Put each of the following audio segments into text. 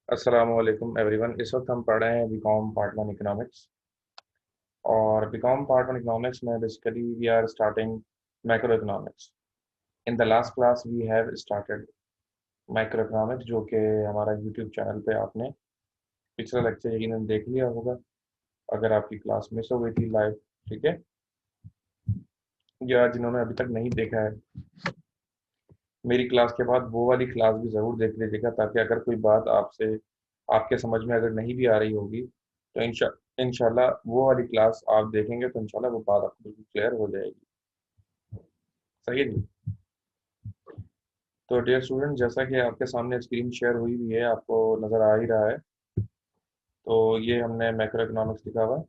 अस्सलाम वालेकुम एवरीवन। इस वक्त हम पढ़ रहे हैं बीकॉम पार्ट वन इकोनॉमिक्स। और बीकॉम पार्ट वन इकोनॉमिक्स में basically we are starting macro economics. In the last class we have started micro economics, जो कि हमारा यूट्यूब चैनल पे आपने पिछला लेक्चर यकीनन देख लिया होगा अगर आपकी क्लास मिस हो गई थी लाइव। ठीक है, या जिन्होंने अभी तक नहीं देखा है, मेरी क्लास के बाद वो वाली क्लास भी ज़रूर देख लीजिएगा, ताकि अगर कोई बात आपसे आपके समझ में अगर नहीं भी आ रही होगी तो इंशाल्लाह वो वाली क्लास आप देखेंगे तो इंशाल्लाह वो बात आपको बिल्कुल क्लियर हो जाएगी। सही है जी। तो डियर स्टूडेंट, जैसा कि आपके सामने स्क्रीन शेयर हुई हुई है, आपको नज़र आ ही रहा है। तो ये हमने मैक्रो इकोनॉमिक्स लिखा हुआ है,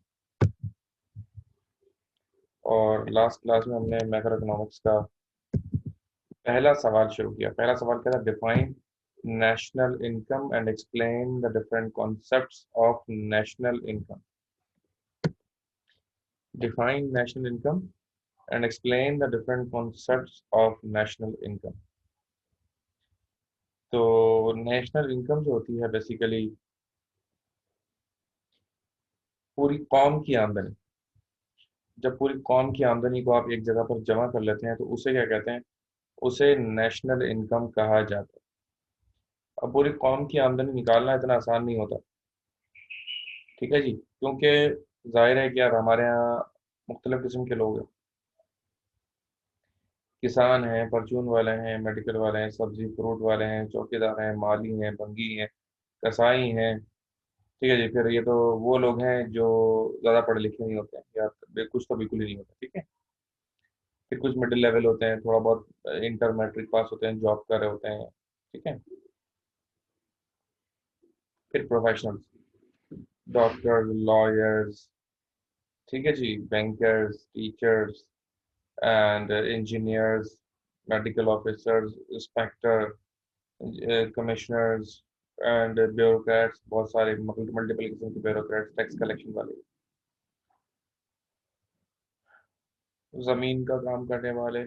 और लास्ट क्लास में हमने मैक्रो इकोनॉमिक्स का पहला सवाल शुरू किया। पहला सवाल क्या था? Define national income and explain the different concepts of national income. Define national income and explain the different concepts of national income। तो नेशनल इनकम जो होती है बेसिकली पूरी कौम की आमदनी। जब पूरी कौम की आमदनी को आप एक जगह पर जमा कर लेते हैं तो उसे क्या कहते हैं? उसे नेशनल इनकम कहा जाता है। अब पूरी कौम की आमदनी निकालना इतना आसान नहीं होता। ठीक है जी, क्योंकि जाहिर है कि यार हमारे यहाँ मुख्तलिफ किस्म के लोग हैं। किसान हैं, परचून वाले हैं, मेडिकल वाले हैं, सब्जी फ्रूट वाले हैं, चौकीदार हैं, माली हैं, भंगी हैं, कसाई हैं। ठीक है जी। फिर ये तो वो लोग हैं जो ज़्यादा पढ़े लिखे नहीं होते हैं, या कुछ तो बिल्कुल ही नहीं होता। ठीक है। फिर कुछ मिडिल लेवल होते हैं, थोड़ा बहुत इंटर मैट्रिक पास होते हैं, जॉब कर रहे होते हैं। ठीक है। फिर प्रोफेशनल्स, डॉक्टर, लॉयर्स, ठीक है जी, bankers, teachers and engineers, medical officers, inspector, commissioners and bureaucrats. बहुत सारे मल्टीपल किस्म के ब्यूरोक्रेट्स, टैक्स कलेक्शन वाले, जमीन का काम करने वाले,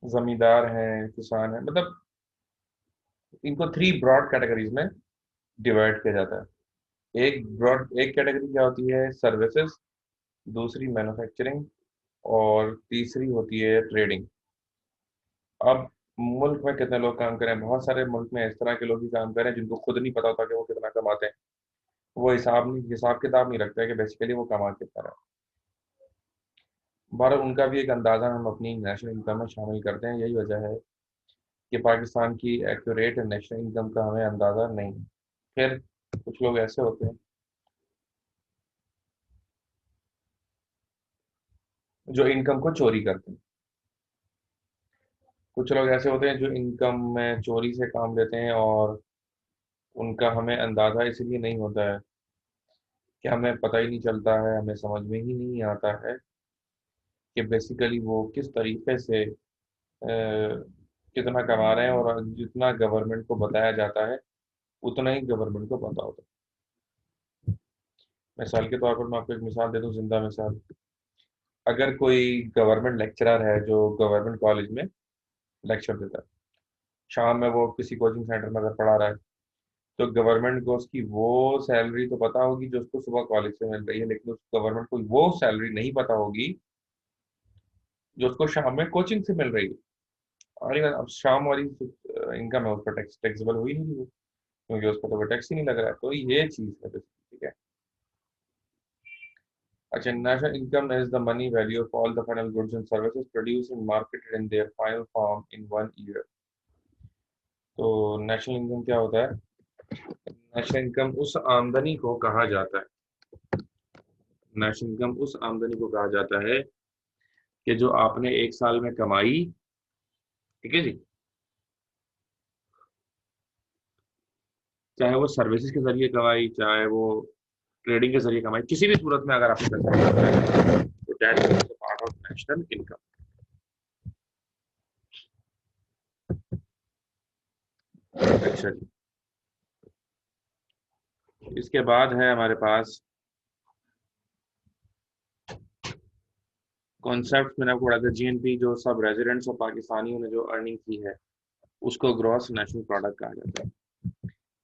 जमींदार हैं, किसान हैं। मतलब इनको थ्री ब्रॉड कैटेगरीज में डिवाइड किया जाता है। एक कैटेगरी क्या होती है? सर्विसेज, दूसरी मैन्युफैक्चरिंग, और तीसरी होती है ट्रेडिंग। अब मुल्क में कितने लोग काम करें? बहुत सारे मुल्क में इस तरह के लोग ही काम करें जिनको खुद नहीं पता होता कि वो कितना कमाते हैं। वो हिसाब किताब नहीं रखते कि बेसिकली वो कमा कितना रहे। बहरहाल उनका भी एक अंदाज़ा हम अपनी नेशनल इनकम में शामिल करते हैं। यही वजह है कि पाकिस्तान की एक्यूरेट नेशनल इनकम का हमें अंदाज़ा नहीं है। फिर कुछ लोग ऐसे होते हैं जो इनकम को चोरी करते हैं। कुछ लोग ऐसे होते हैं जो इनकम में चोरी से काम लेते हैं, और उनका हमें अंदाज़ा इसलिए नहीं होता है कि हमें पता ही नहीं चलता है, हमें समझ में ही नहीं आता है कि बेसिकली वो किस तरीके से कितना कमा रहे हैं। और जितना गवर्नमेंट को बताया जाता है उतना ही गवर्नमेंट को पता होता है। मिसाल के तौर पर मैं आपको एक मिसाल दे दूं, जिंदा मिसाल। अगर कोई गवर्नमेंट लेक्चरर है जो गवर्नमेंट कॉलेज में लेक्चर देता है, शाम में वो किसी कोचिंग सेंटर में अगर पढ़ा रहा है, तो गवर्नमेंट को उसकी वो सैलरी तो पता होगी जो उसको सुबह कॉलेज से मिल रही है, लेकिन उस गवर्नमेंट को वो सैलरी नहीं पता होगी जो उसको शाम में कोचिंग से मिल रही है। और ये अब शाम वाली इनकम है, उस पर टैक्सेबल हुई नहीं वो, क्योंकि उस पर तो टैक्स ही नहीं लग रहा है। तो ये चीज़ है ठीक है। अच्छा, national income is the money value of all the final goods and services produced and marketed in their final form in one year। तो नेशनल इनकम क्या होता है? नेशनल इनकम उस आमदनी को कहा जाता है, नेशनल इनकम उस आमदनी को कहा जाता है कि जो आपने एक साल में कमाई। ठीक है जी। चाहे वो सर्विसेज के जरिए कमाई, चाहे वो ट्रेडिंग के जरिए कमाई, किसी भी सूरत में अगर आपने पैसा कमाया है तो that is part of national income. अच्छा जी। इसके बाद है हमारे पास कॉन्सेप्ट। मैंने आपको पढ़ा था जीएनपी, जो सब रेजिडेंट्स और पाकिस्तानियों ने जो अर्निंग की है उसको ग्रॉस नेशनल प्रोडक्ट कहा जाता है।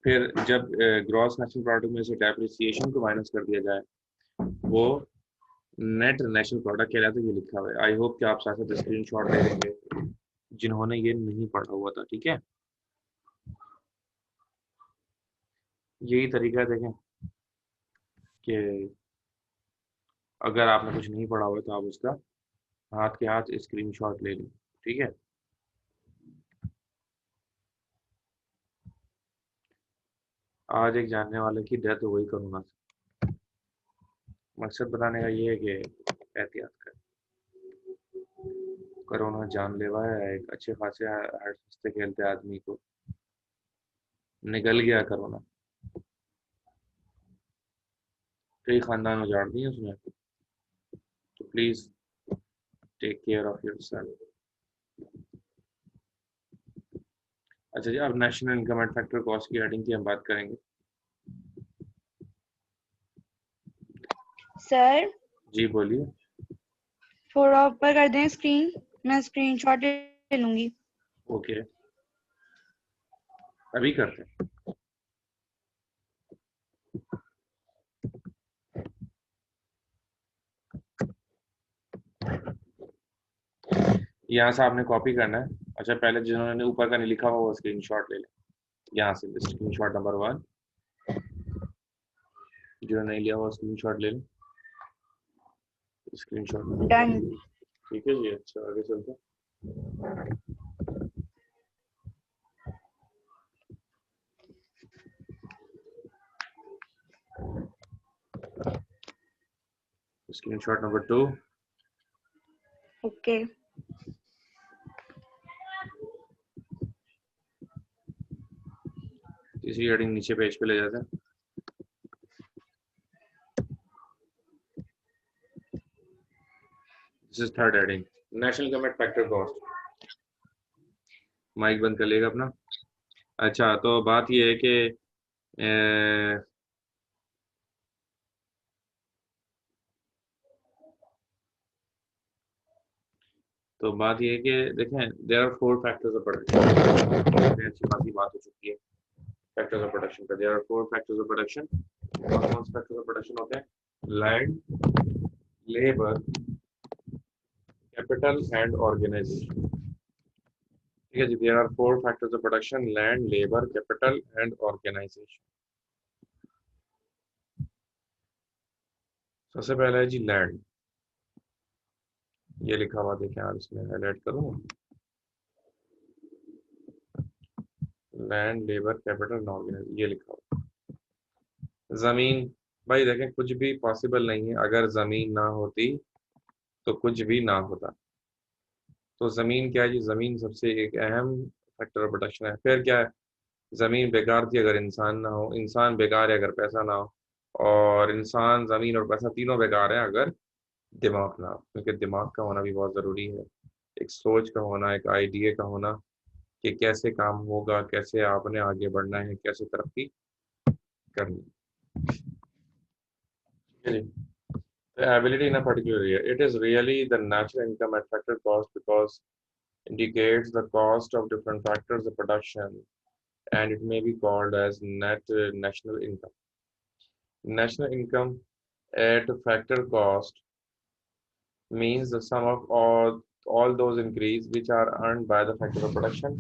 फिर जब ग्रॉस नेशनल प्रोडक्ट में से डेप्रिसिएशन को माइनस कर दिया जाए, वो नेट नेशनल प्रोडक्ट कहलाता है। ये लिखा हुआ है। आई होप कि आप साथ साथ स्क्रीन शॉट ले लेंगे जिन्होंने ये नहीं पढ़ा हुआ था, ठीक है। यही तरीका है, देखें कि अगर आपने कुछ नहीं पढ़ा हुआ है तो आप उसका हाथ के हाथ स्क्रीन शॉट ले लें, ठीक है। आज एक जानने वाले की डेथ हो गई कोरोना से। मकसद बताने का ये है कि एहतियात करें, कोरोना जानलेवा है। एक अच्छे खासे हंसते खेलते आदमी को निकल गया कोरोना, कई खानदान उजाड़ दिए उसने। तो please take care of yourself. अच्छा जी, अब national income and factor cost की हेडिंग की हम बात करेंगे। सर जी बोलिए। थोड़ा ऊपर कर दें स्क्रीन, मैं स्क्रीनशॉट ले लूंगी। ओके, अभी करते हैं। यहाँ से आपने कॉपी करना है। अच्छा, पहले जिन्होंने ऊपर का नहीं लिखा हुआ वो स्क्रीनशॉट ले लें। यहाँ से स्क्रीनशॉट नंबर 1, जो नहीं लिया हुआ स्क्रीनशॉट ले लें। Screenshot number done. 2, ठीक है जी। अच्छा, आगे चलते हैं। Screenshot number 2। ओके तीसरी हेडिंग नीचे पेज पे ले जाते हैं। This is third heading, national income and factor cost. Mic बंद कर लेगा अपना। अच्छा, तो बात ये है कि तो बात ये है कि देखें, there are 4 factors of production. अच्छी खासी बात हो चुकी है फैक्टर्स ऑफ प्रोडक्शन का। There are 4 factors of production. कौन कौन से फैक्टर्स ऑफ प्रोडक्शन होते हैं? Land, labour, capital and organisation. ठीक है जी। There are 4 factors of production: land, labour, capital and organisation. सबसे पहला है जी लैंड। ये लिखा हुआ देखें आप, इसमें हाईलाइट करूँ। Land, labour, capital and organisation, ये लिखा हुआ। जमीन, भाई देखें कुछ भी पॉसिबल नहीं है अगर जमीन ना होती तो कुछ भी ना होता। तो जमीन क्या है जी? जमीन सबसे एक अहम फैक्टर ऑफ प्रोडक्शन है। फिर क्या है? जमीन बेकार थी अगर इंसान ना हो, इंसान बेकार है अगर पैसा ना हो, और इंसान, जमीन और पैसा तीनों बेकार है अगर दिमाग ना हो। क्योंकि दिमाग का होना भी बहुत ज़रूरी है, एक सोच का होना, एक आइडिया का होना कि कैसे काम होगा, कैसे आपने आगे बढ़ना है, कैसे तरक्की करनी है। The ability in a particular area. It is really the natural income at factor cost because indicates the cost of different factors of production, and it may be called as net national income. National income at factor cost means the sum of all those increase which are earned by the factor of production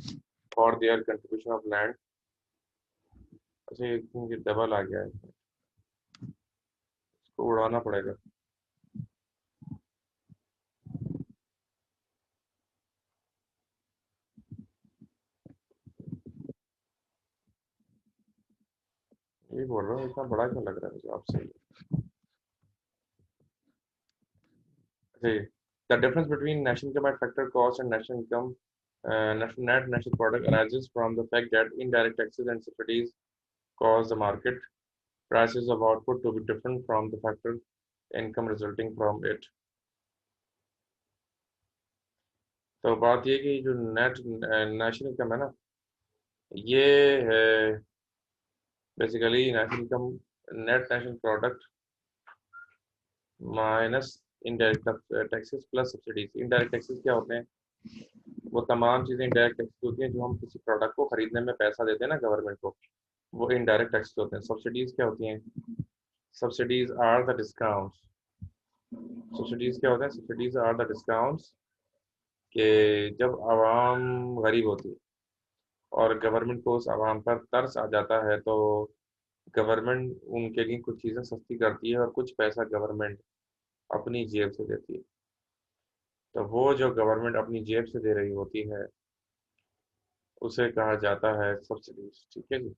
for their contribution of land. अच्छा, ये double आ गया है, इसको उड़ाना पड़ेगा। ये बोल रहा हूँ, इतना बड़ा क्यों लग रहा है मुझे आपसे। The difference between national income at factor cost and national income, net national product arises from the fact that indirect taxes and subsidies cause the market prices of output to be different from the factor income resulting from it. तो बात ये कि जो net national income है ना, ये है basically national income, net national product minus indirect taxes plus subsidies. Indirect taxes क्या होते हैं? वो तमाम चीज़ें इनडायरेक्ट टैक्स होती हैं जो हम किसी प्रोडक्ट को खरीदने में पैसा देते हैं ना गवर्नमेंट को, वो इनडायरेक्ट टैक्स होते हैं। सब्सिडीज क्या होती हैं? Subsidies are the discounts. Subsidies क्या होते हैं? सब्सिडीज आर द डिस्काउंट्स कि जब आवाम गरीब होती है और गवर्नमेंट को उस आवाम पर तरस आ जाता है तो गवर्नमेंट उनके लिए कुछ चीज़ें सस्ती करती है और कुछ पैसा गवर्नमेंट अपनी जेब से देती है। तो वो जो गवर्नमेंट अपनी जेब से दे रही होती है उसे कहा जाता है सब्सिडीज। ठीक है जी।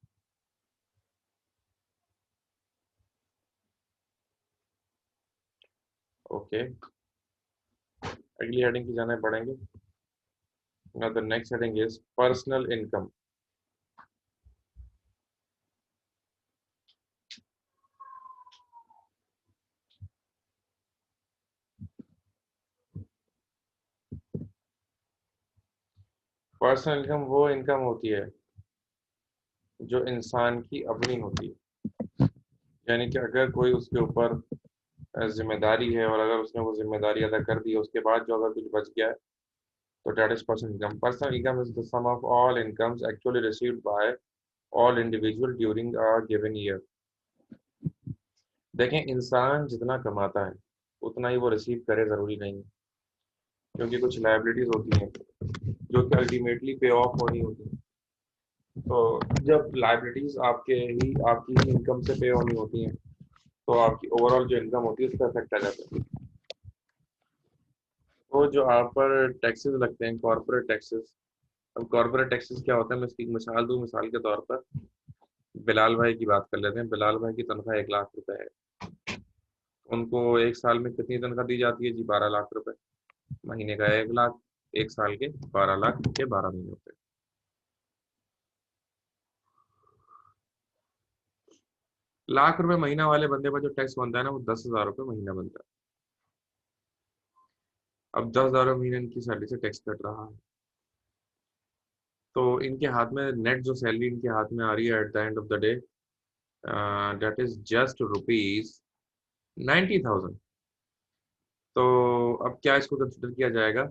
ओके, अगली हेडिंग की जाने पड़ेंगे। Now the next heading is personal income. Personal income वो इनकम होती है जो इंसान की अपनी होती है। यानी कि अगर कोई उसके ऊपर जिम्मेदारी है और अगर उसने वो जिम्मेदारी अदा कर दी है उसके बाद जो अगर कुछ बच गया है तो that is personal income. Personal income is the sum of all incomes actually received by all individual during a given year. देखें, इंसान जितना कमाता है उतना ही वो रिसीव करे ज़रूरी नहीं है, क्योंकि कुछ लाइबिलिटीज होती हैं जो कि अल्टीमेटली पे ऑफ होनी होती है। तो जब लाइबिलिटीज आपकी ही इनकम से पे होनी होती हैं तो आपकी ओवरऑल जो इनकम होती है उस पर इफेक्ट आ जाता है। तो जो आप पर टैक्सेस लगते हैं, कॉर्पोरेट टैक्सेस। अब कॉर्पोरेट टैक्सेस क्या होता है, मैं इसकी एक मिसाल दूं। मिसाल के तौर पर बिलाल भाई की बात कर लेते हैं। बिलाल भाई की तनख्वाह 1 लाख रुपए है। उनको एक साल में कितनी तनख्वाह दी जाती है जी? 12 लाख रुपए। महीने का 1 लाख, एक साल के 12 लाख के 12 महीने होते हैं। लाख रुपए महीना वाले बंदे पर जो टैक्स बनता है ना, वो 10,000 रुपये महीना बनता है। अब 10,000 महीने इनकी सैलरी से टैक्स कट रहा है। तो इनके हाथ में नेट जो सैलरी इनके हाथ में आ रही है at the end of the day, that is just rupees 90,000। तो अब क्या इसको कंसिडर किया जाएगा?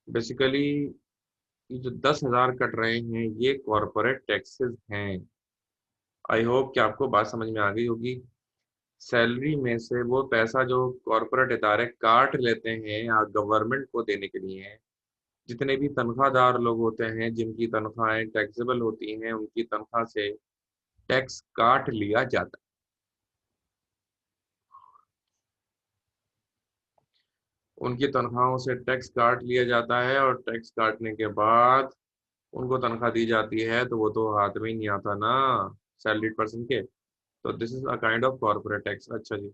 बेसिकली ये जो 10,000 कट रहे हैं ये कॉरपोरेट टैक्सेस हैं। आई होप कि आपको बात समझ में आ गई होगी। सैलरी में से वो पैसा जो कॉरपोरेट इदारे काट लेते हैं या गवर्नमेंट को देने के लिए, जितने भी तनख्वाहदार लोग होते हैं जिनकी तनख्वाहें टैक्सेबल होती हैं उनकी तनख्वाह से टैक्स काट लिया जाता है। उनकी तनख्वाहों से टैक्स काट लिया जाता है और टैक्स काटने के बाद उनको तनख्वाह दी जाती है तो वो तो हाथ में ही नहीं आता ना सैलरीड पर्सन के। तो this is a kind of corporate tax. अच्छा जी।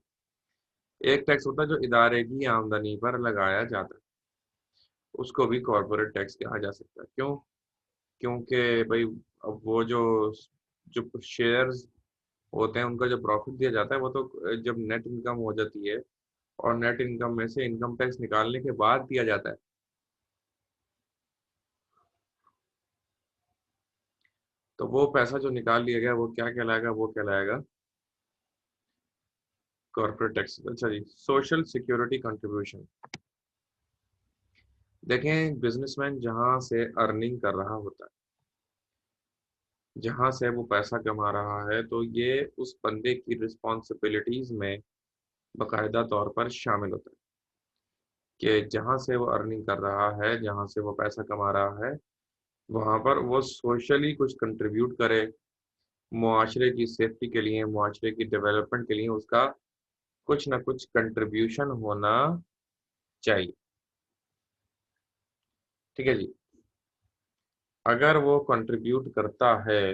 एक टैक्स होता है जो इदारे की आमदनी पर लगाया जाता है, उसको भी कॉर्पोरेट टैक्स कहा जा सकता है। क्यों? क्योंकि भाई अब वो जो जो शेयर्स होते हैं उनका जो प्रॉफिट दिया जाता है वो तो जब नेट इनकम हो जाती है और नेट इनकम में से इनकम टैक्स निकालने के बाद दिया जाता है। तो वो पैसा जो निकाल लिया गया वो क्या कहलाएगा? वो कहलाएगा कॉर्पोरेट टैक्स। अच्छा जी। Social security contribution. देखें, बिजनेसमैन जहां से अर्निंग कर रहा होता है, जहां से वो पैसा कमा रहा है, तो ये उस बंदे की रिस्पॉन्सिबिलिटीज में बाकायदा तौर पर शामिल होता है कि जहां से वो अर्निंग कर रहा है, जहां से वो पैसा कमा रहा है, वहां पर वो सोशली कुछ कंट्रीब्यूट करे। मुआशरे की सेफ्टी के लिए, मुआशरे की डेवलपमेंट के लिए उसका कुछ ना कुछ कंट्रीब्यूशन होना चाहिए। ठीक है जी। अगर वो कंट्रीब्यूट करता है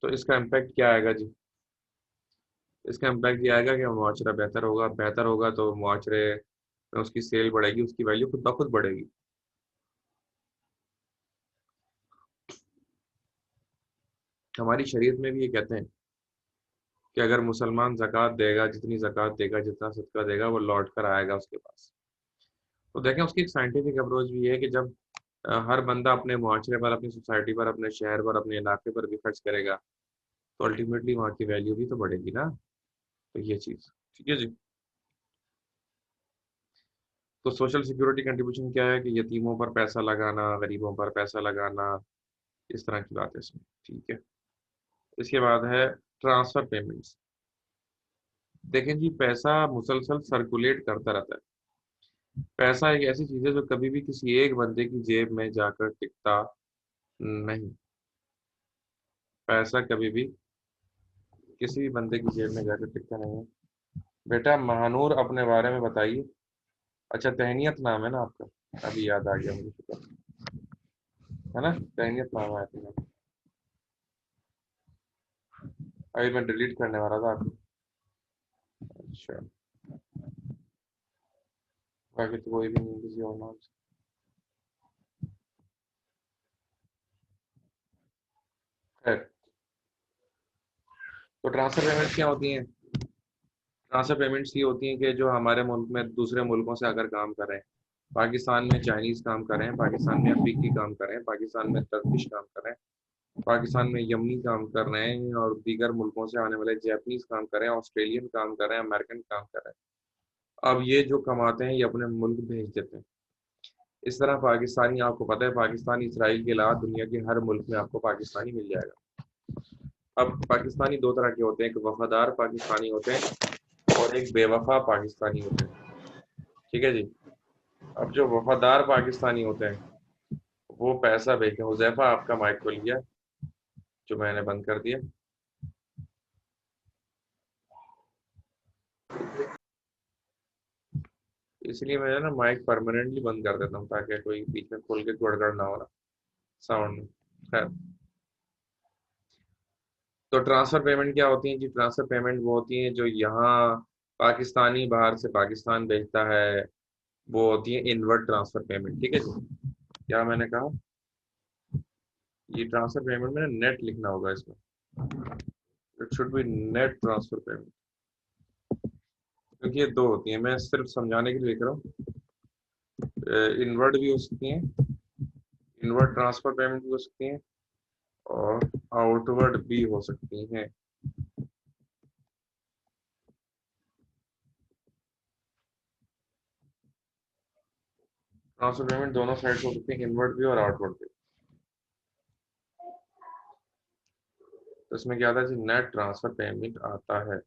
तो इसका इम्पैक्ट क्या आएगा जी? इसका इम्पैक्ट ये आएगा कि मुआशरा बेहतर होगा। बेहतर होगा तो मुआशरे में उसकी सेल बढ़ेगी, उसकी वैल्यू खुद ब खुद बढ़ेगी। हमारी शरीयत में भी ये कहते हैं कि अगर मुसलमान ज़कात देगा, जितनी ज़कात देगा, जितना सदका देगा, वो लौट कर आएगा उसके पास। तो देखें, उसकी एक साइंटिफिक अप्रोच भी है कि जब हर बंदा अपने मुआशरे पर, अपनी सोसाइटी पर, अपने शहर पर, अपने इलाके पर भी खर्च करेगा तो अल्टीमेटली वहाँ की वैल्यू भी तो बढ़ेगी ना। तो ये चीज़ ठीक है जी। तो सोशल सिक्योरिटी कंट्रीब्यूशन क्या है कि यतीमों पर पैसा लगाना, गरीबों पर पैसा लगाना, इस तरह की बात है इसमें। ठीक है, इसके बाद है ट्रांसफर पेमेंट्स। देखें जी, पैसा मुसलसल सर्कुलेट करता रहता है। पैसा एक ऐसी चीज है जो कभी भी किसी एक बंदे की जेब में जाकर टिकता नहीं। पैसा कभी भी किसी भी बंदे की जेब में जाकर टिकता नहीं है। बेटा महानूर, अपने बारे में बताइए। अच्छा, तहनीत नाम है ना आपका? अभी याद आ गया मुझे, शुक्र है ना, तहनीत नाम है आपका। अभी मैं डिलीट करने वाला था आपको। अच्छा, बाकी तो कोई भी नहीं, किसी और नाम से। खैर, तो ट्रांसफर पेमेंट्स क्या होती हैं? ट्रांसफर पेमेंट्स ये होती हैं कि जो हमारे मुल्क में दूसरे मुल्कों से अगर काम कर रहे हैं, पाकिस्तान में चाइनीज़ काम कर रहे हैं, पाकिस्तान में अफ्रीकी काम कर रहे हैं, पाकिस्तान में टर्किश काम कर रहे हैं, पाकिस्तान में यमनी काम कर रहे हैं, और दीगर मुल्कों से आने वाले जैपनीज़ काम कर रहे हैं, ऑस्ट्रेलियन काम कर रहे हैं, अमेरिकन काम कर रहे हैं। अब ये जो कमाते हैं ये अपने मुल्क भेज देते हैं। इस तरह पाकिस्तानी, आपको पता है पाकिस्तान इसराइल के अलावा दुनिया के हर मुल्क में आपको पाकिस्तानी मिल जाएगा। अब पाकिस्तानी दो तरह के होते हैं, एक वफादार पाकिस्तानी होते हैं और एक बेवफा पाकिस्तानी होते हैं। ठीक है जी। अब जो वफादार पाकिस्तानी होते हैं वो पैसा भेजते हैं। हुज़ैफा, आपका माइक खुल गया जो मैंने बंद कर दिया। इसलिए मैं ना माइक परमानेंटली बंद कर देता हूँ ताकि कोई बीच में खोल के गड़गड़ ना हो ना साउंड में। खैर, तो ट्रांसफर पेमेंट क्या होती है जी? ट्रांसफर पेमेंट वो होती है जो यहाँ पाकिस्तानी बाहर से पाकिस्तान भेजता है, वो होती है इनवर्ड ट्रांसफर पेमेंट। ठीक है जी। क्या मैंने कहा? ये ट्रांसफर पेमेंट में ना नेट लिखना होगा इसमें। It should be net transfer payment, क्योंकि ये दो होती हैं, मैं सिर्फ समझाने के लिए लिख रहा हूँ। इनवर्ड भी हो सकती हैं, इनवर्ड ट्रांसफर पेमेंट भी हो सकती हैं, और आउटवर्ड भी हो सकती हैं। ट्रांसफर पेमेंट दोनों साइड से हो सकती है, इनवर्ड भी और आउटवर्ड भी। तो इसमें क्या आता है जी? नेट ट्रांसफर पेमेंट आता है।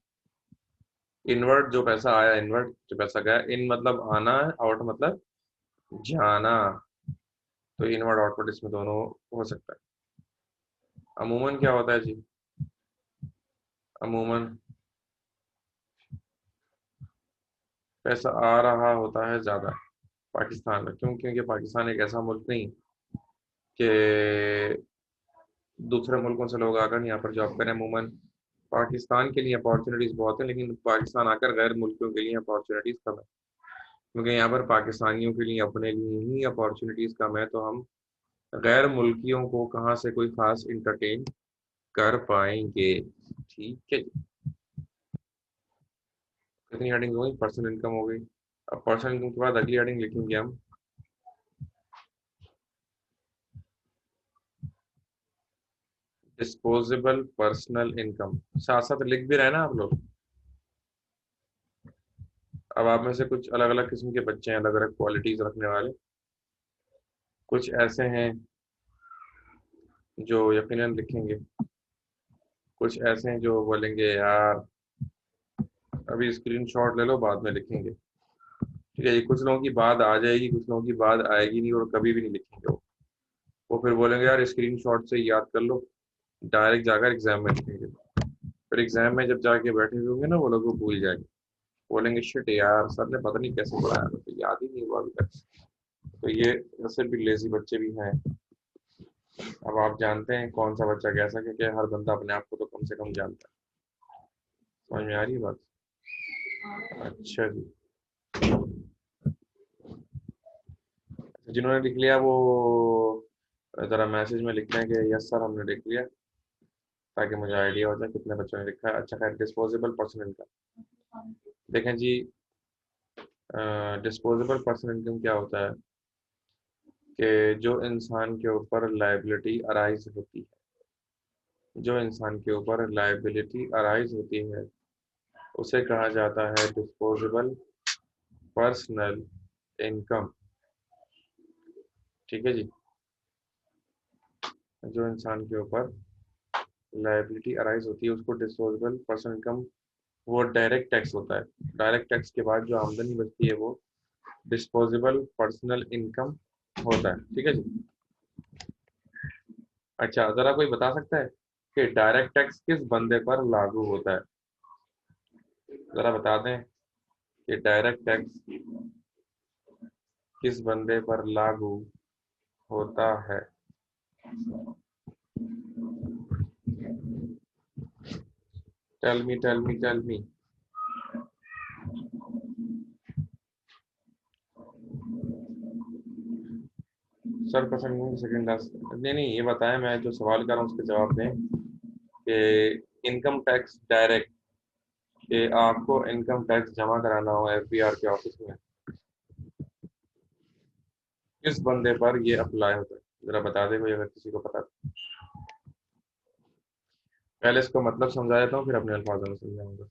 इनवर्ड जो पैसा आया, इनवर्ड जो पैसा गया। इन मतलब आना है, आउट मतलब जाना। तो इनवर्ड आउटवर्ड इसमें दोनों हो सकता है। अमूमन क्या होता है जी? अमूमन पैसा आ रहा होता है ज़्यादा पाकिस्तान में। क्यों? क्योंकि पाकिस्तान एक ऐसा मुल्क नहीं कि दूसरे मुल्कों से लोग आकर यहाँ पर जॉब करें। अमूमन पाकिस्तान के लिए अपॉर्चुनिटीज़ बहुत हैं, लेकिन पाकिस्तान आकर गैर मुल्कियों के लिए अपॉर्चुनिटीज़ कम है। क्योंकि यहाँ पर पाकिस्तानियों के लिए, अपने लिए ही अपॉर्चुनिटीज़ कम है, तो हम गैर मुल्कियों को कहाँ से कोई ख़ास इंटरटेन कर पाएंगे। ठीक है। कितनी हेडिंग हो गई? पर्सनल इनकम हो गई। अब पर्सनल इनकम के बाद अगली हेडिंग लिखेंगे हम डिस्पोजेबल पर्सनल इनकम। साथ साथ लिख भी रहे ना आप लोग? अब आप में से कुछ अलग अलग किस्म के बच्चे हैं, अलग अलग क्वालिटीज रखने वाले। कुछ ऐसे हैं जो यकीनन लिखेंगे, कुछ ऐसे हैं जो बोलेंगे यार अभी स्क्रीनशॉट ले लो, बाद में लिखेंगे। ठीक है, ये कुछ लोगों की बात आ जाएगी, कुछ लोगों की बात आएगी नहीं और कभी भी नहीं लिखेंगे। वो फिर बोलेंगे यार स्क्रीनशॉट से याद कर लो, डायरेक्ट जाकर एग्जाम में लिखेंगे। फिर एग्जाम में जब जाके बैठे हुए होंगे ना, वो लोग को भूल जाएंगे। बोलेंगे शिट यार, सर ने पता नहीं कैसे पढ़ाया, तो याद ही नहीं हुआ अभी तक। तो ये वैसे भी लेजी बच्चे भी हैं। अब आप जानते हैं कौन सा बच्चा कैसा, क्योंकि हर बंदा अपने आप को तो कम से कम जानता है। समझ में आ रही है बात? अच्छा जी। जिन्होंने लिख लिया वो ज़रा मैसेज में लिख दें कि यस सर हमने लिख लिया, ताकि मुझे आइडिया हो जाए कितने बच्चों ने लिखा है। अच्छा, खैर, डिस्पोजेबल पर्सनल इनकम देखें जी। डिस्पोजेबल पर्सनल इनकम क्या होता है कि जो इंसान के ऊपर लाइबिलिटी अराइज होती है, जो इंसान के ऊपर लाइबिलिटी अराइज होती है, उसे कहा जाता है डिस्पोजेबल पर्सनल इनकम, ठीक है जी, जो इंसान के ऊपर लायबिलिटी अराइज होती है उसको डिस्पोजेबल पर्सनल इनकम, वो डायरेक्ट टैक्स होता है। डायरेक्ट टैक्स के बाद जो आमदनी बचती है वो डिस्पोजेबल पर्सनल इनकम होता है, ठीक है जी। अच्छा, जरा कोई बता सकता है कि डायरेक्ट टैक्स किस बंदे पर लागू होता है? जरा बता दें कि डायरेक्ट टैक्स किस बंदे पर लागू होता है? Tell me tell me tell me. Sir percent second last, नहीं नहीं, ये बताएं, मैं जो सवाल कर रहा हूँ उसके जवाब दें कि इनकम टैक्स डायरेक्ट, कि आपको इनकम टैक्स जमा कराना हो एफबीआर के ऑफिस में, किस बंदे पर ये अप्लाई होता है? जरा बता दे कोई, अगर किसी को पता तो। पहले इसको मतलब समझा देता हूँ, फिर अपने अल्फाजों में समझाऊंगा।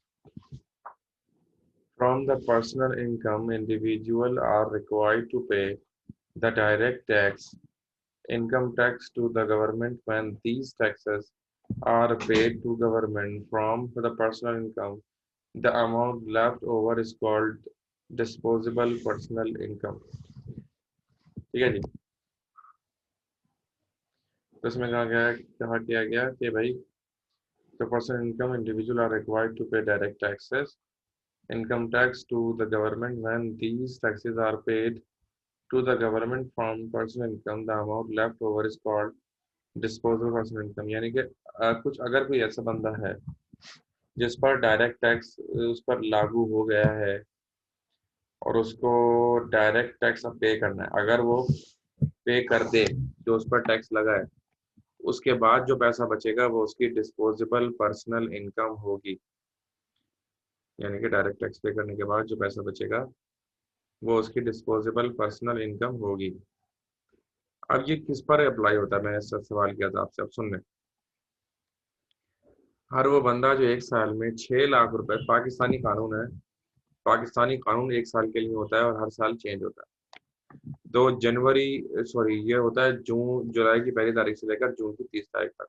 From the personal income, individual are required to pay the direct tax, income tax to the government. When these taxes are paid to government from the personal income, the amount left over is called disposable personal income, ठीक है जी। तो इसमें कहा किया गया कि भाई the personal income, individual are required to pay direct taxes, income tax to the government. When these taxes are paid to the government from personal income, the amount left over is called disposable personal income। यानी कि कुछ अगर कोई ऐसा बंदा है जिस पर डायरेक्ट टैक्स उस पर लागू हो गया है और उसको डायरेक्ट टैक्स अब पे करना है, अगर वो पे कर दे जो उस पर टैक्स लगा है, उसके बाद जो पैसा बचेगा वो उसकी डिस्पोजेबल पर्सनल इनकम होगी। यानी कि डायरेक्ट टैक्स पे करने के बाद जो पैसा बचेगा वो उसकी डिस्पोजेबल पर्सनल इनकम होगी। अब ये किस पर अप्लाई होता है, मैंने इससे सवाल किया था आपसे, अब सुन लें। हर वो बंदा जो एक साल में 6 लाख रुपए, पाकिस्तानी कानून है, पाकिस्तानी कानून एक साल के लिए होता है और हर साल चेंज होता है। 2 जनवरी, सॉरी, ये होता है जून जुलाई की 1 तारीख से लेकर जून की 30 तारीख तक।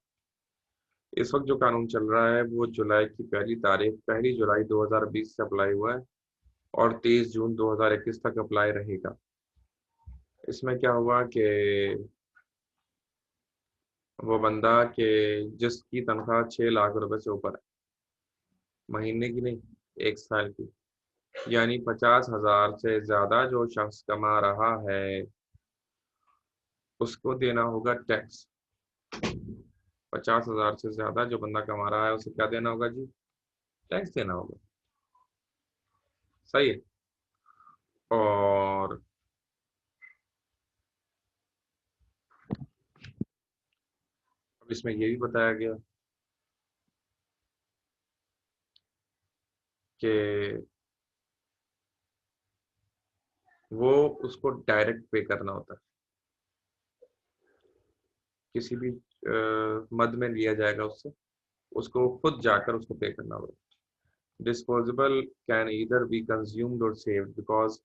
इस वक्त जो कानून चल रहा है वो जुलाई की 1 तारीख, 1 जुलाई 2020 से अप्लाई हुआ है और 30 जून 2021 तक अप्लाई रहेगा। इसमें क्या हुआ कि वो बंदा के जिसकी तनख्वाह 6 लाख रुपए से ऊपर है, महीने की नहीं, एक साल की, यानी 50,000 से ज्यादा जो शख्स कमा रहा है उसको देना होगा टैक्स। 50,000 से ज्यादा जो बंदा कमा रहा है उसे क्या देना होगा जी? टैक्स देना होगा, सही है। और अब इसमें ये भी बताया गया कि वो उसको डायरेक्ट पे करना होता है, किसी भी मद में लिया जाएगा उससे, उसको खुद जाकर उसको पे करना होगा। Disposable can either be consumed or saved because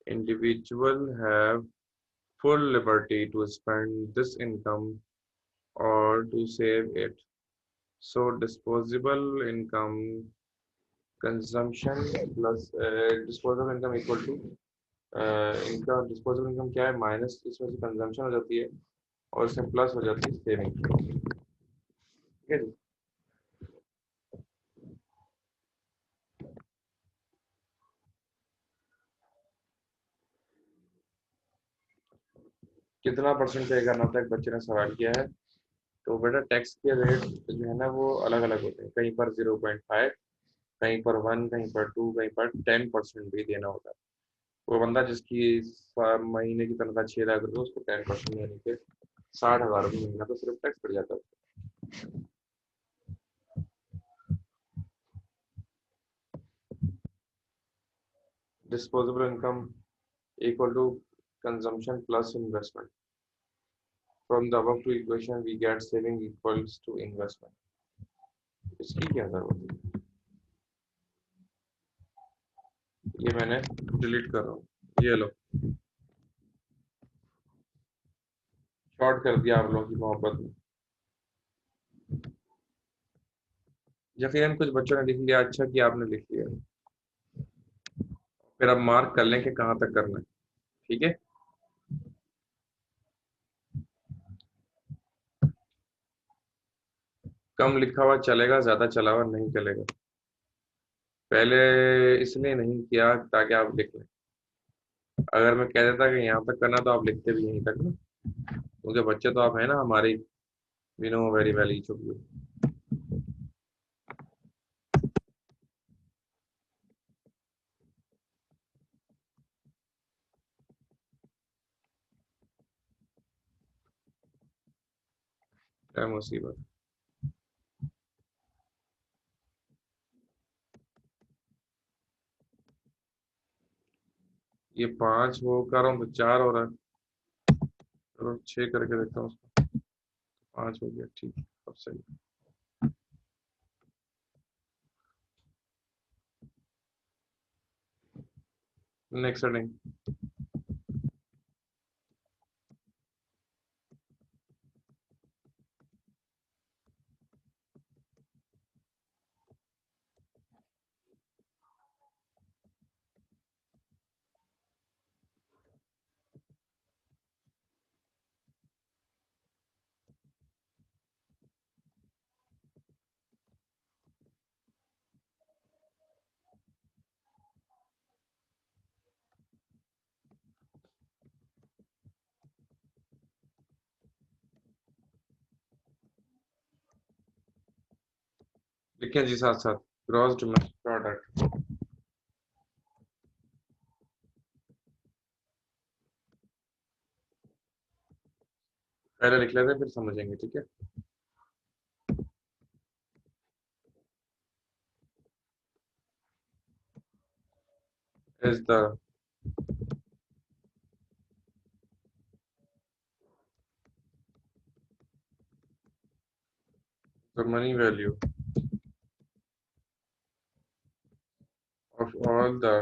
individual have full liberty to spend this income or to save it. So disposable income consumption plus disposable income equal to इनका डिस्पोजेबल इनकम क्या है, minus इसमें से consumption हो जाती है और इसमें प्लस हो जाती है सेविंग, ठीक है जी। कितना परसेंट पे करना होता है, एक बच्चे ने सवाल किया है। तो बेटा टैक्स के रेट जो है ना वो अलग अलग होते हैं, कहीं पर 0.5, कहीं पर 1, कहीं पर 2, कहीं पर 10% भी देना होता है। वो बंदा जिसकी महीने की तनख्वाह 6 लाख रुपए, उसको 10% यानी कि 60,000 रुपये महीना तो सिर्फ टैक्स पड़ जाता है। Disposable income equal to consumption plus investment. From the above two equation we get saving equals to investment. इसकी क्या जरूरत है, ये मैंने डिलीट कर रहा हूँ। ये लो, शॉर्ट कर दिया आप लोगों की मोहब्बत में। यकीनन कुछ बच्चों ने लिख लिया, अच्छा कि आपने लिख लिया। फिर अब मार्क कर लें कि कहाँ तक करना है, ठीक है। कम लिखा हुआ चलेगा, ज्यादा चला हुआ नहीं चलेगा। पहले इसलिए नहीं किया ताकि आप लिख लें। अगर मैं कह देता कि यहाँ तक करना तो आप लिखते भी यहीं तक ना, क्योंकि बच्चे तो आप है ना हमारे। We know very well each of you. क्या मुसीबत। ये 5 वो कर रहा हूँ तो 4 हो रहा है। चलो 6 करके देखता हूँ उसको। 5 हो गया, ठीक है, अब सही। Next heading. लिखें जी साथ साथ। Gross domestic product. पहले लिख लेते हैं फिर समझेंगे, ठीक है। Is the money value of all the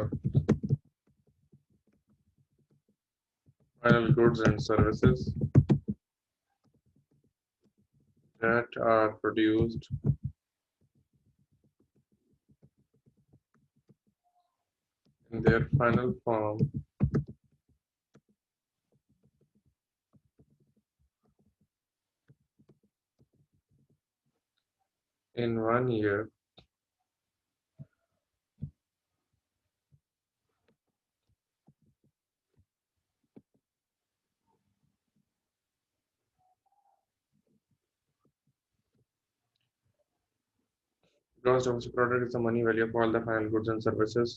final goods and services that are produced in their final form in 1 year gross domestic product is the money value of all the final goods and services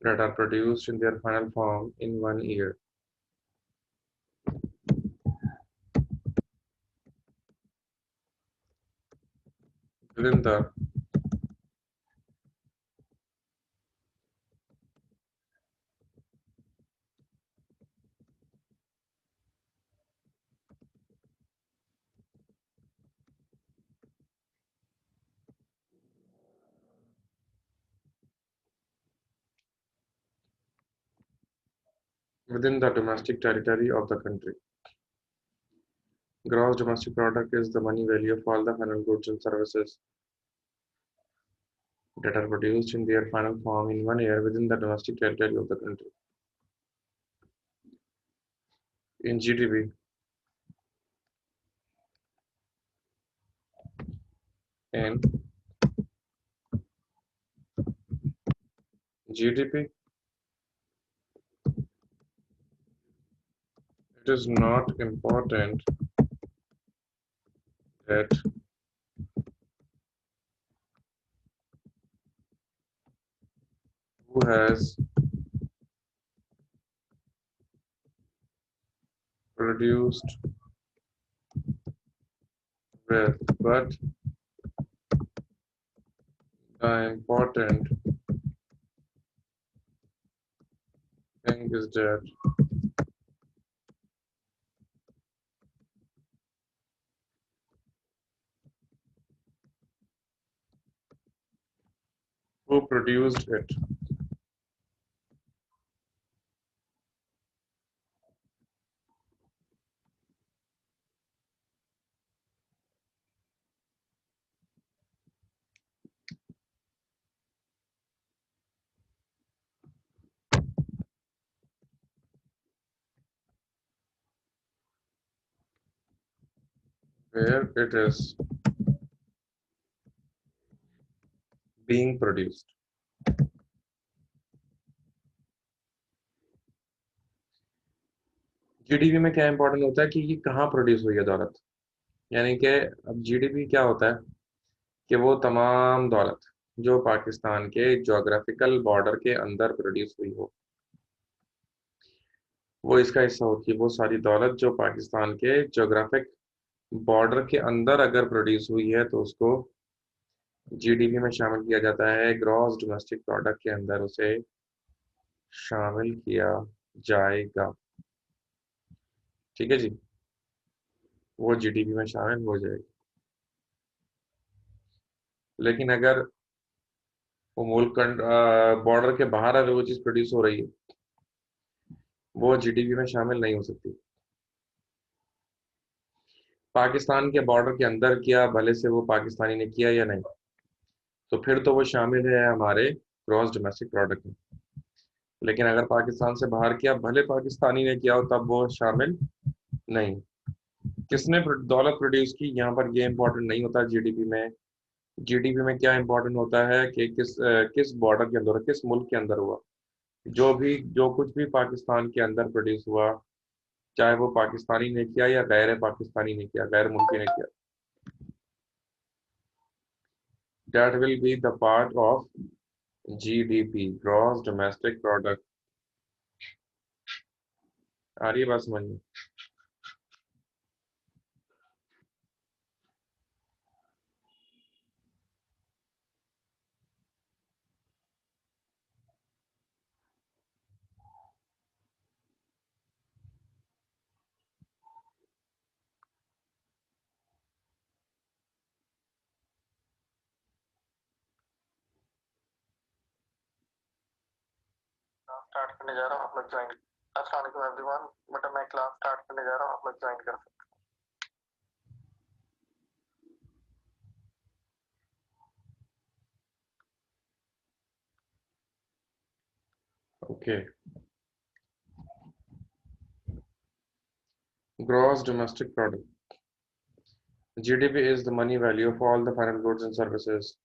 that are produced in their final form in 1 year. Within the within the domestic territory of the country. Gross domestic product is the money value of all the final goods and services that are produced in their final form in 1 year within the domestic territory of the country. In GDP, in GDP, it is not important that who has produced wealth, but the important thing is that who produced it. where it is being produced. GDP में क्या important होता है कि ये कहाँ produce हुई है दौलत, यानी कि अब जीडीपी क्या होता है कि वो तमाम दौलत जो पाकिस्तान के ज्योग्राफिकल बॉर्डर के अंदर प्रोड्यूस हुई हो, वो इसका हिस्सा होती है। वो सारी दौलत जो पाकिस्तान के ज्योग्राफिक बॉर्डर के अंदर अगर प्रोड्यूस हुई है तो उसको जीडीपी में शामिल किया जाता है, ग्रॉस डोमेस्टिक प्रोडक्ट के अंदर उसे शामिल किया जाएगा। ठीक है जी, वो जीडीपी में शामिल हो जाएगी। लेकिन अगर वो मुल्क बॉर्डर के बाहर अगर वो चीज़ प्रोड्यूस हो रही है, वो जीडीपी में शामिल नहीं हो सकती। पाकिस्तान के बॉर्डर के अंदर किया, भले से वो पाकिस्तानी ने किया या नहीं, तो फिर तो वो शामिल है हमारे ग्रॉस डोमेस्टिक प्रोडक्ट में। लेकिन अगर पाकिस्तान से बाहर किया, भले पाकिस्तानी ने किया हो, तब वो शामिल नहीं। किसने दौलत प्रोड्यूस की, यहाँ पर ये इंपॉर्टेंट नहीं होता जीडीपी में। जीडीपी में क्या इंपॉर्टेंट होता है कि किस बॉर्डर के अंदर, किस मुल्क के अंदर हुआ। जो कुछ भी पाकिस्तान के अंदर प्रोड्यूस हुआ, चाहे वो पाकिस्तानी ने किया या गैर पाकिस्तानी ने किया, गैर मुल्की ने किया, that will be the part of GDP, gross domestic product. आ रही है बात समझ में? स्टार्ट करने जा रहा हूँ, आप लोग ज्वाइन। अस्सलाम वालेकुम एवरीवन, मतलब मैं क्लास स्टार्ट करने जा रहा हूँ, आप लोग ज्वाइन कर सकते okay, gross domestic product, GDP is the money value of all the final goods and services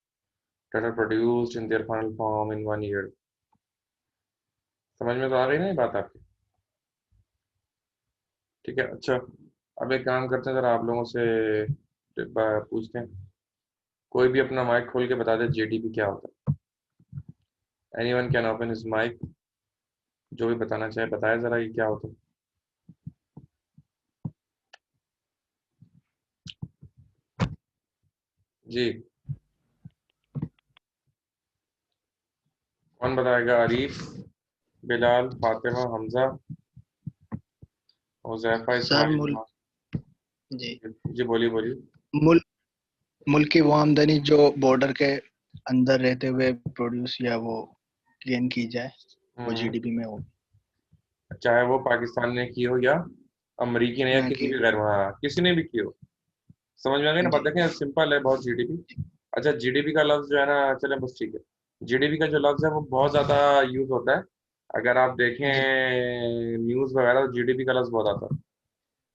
that are produced in their final form in 1 year। समझ में तो आ रही है ना ये बात आपकी? ठीक है, अच्छा। अब एक काम करते हैं, जरा आप लोगों से पूछते हैं, कोई भी अपना माइक खोल के बता दे जीडीपी क्या होता है। Anyone can open his mic, जो भी बताना चाहे बताया जरा, ये क्या होता है जी। कौन बताएगा? आरिफ, बिलाल, फातिमा, हमजा, हुज़ैफा, सर इस्माइल। जी जी बोलिए बोलिए। मुल, मुल्क की वो आमदनी जो बॉर्डर के अंदर रहते हुए प्रोड्यूस या वो गेन की जाए, वो हम्म, जीडीपी में हो चाहे वो पाकिस्तान ने की हो या अमरीकी ने या ना किसी कि। भी गैर, वहाँ किसी ने भी की हो। समझ में आ गई ना बात? जी देखें सिंपल है बहुत जीडीपी। अच्छा, जीडीपी का लफ्ज जो है ना, चले बस ठीक है। जीडीपी का जो लफ्ज है वो बहुत ज्यादा यूज होता है। अगर आप देखें जी न्यूज वगैरह, तो जीडीपी का लफ्ज बहुत आता है।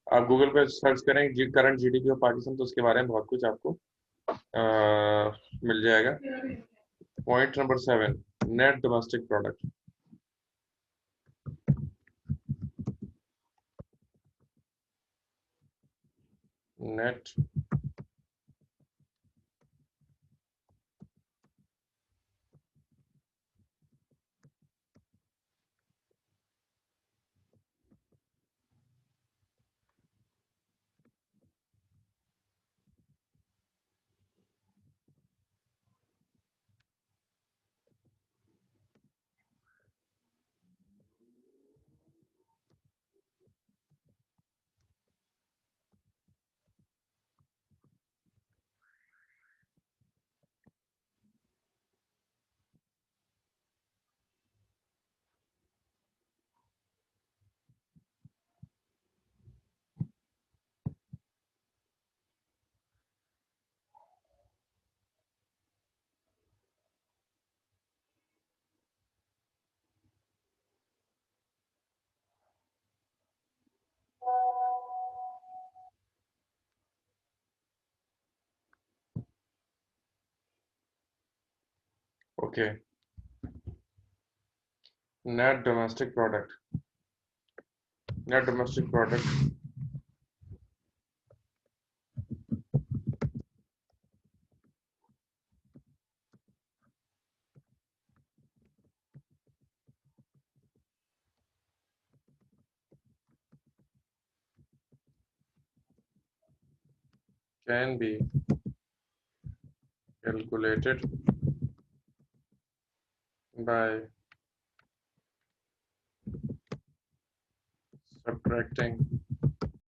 आप गूगल पे सर्च करें करंट जीडीपी ऑफ पाकिस्तान, तो उसके बारे में बहुत कुछ आपको मिल जाएगा। Point number 7, net domestic product. Net Okay. Net domestic product. Net domestic product can be calculated by subtracting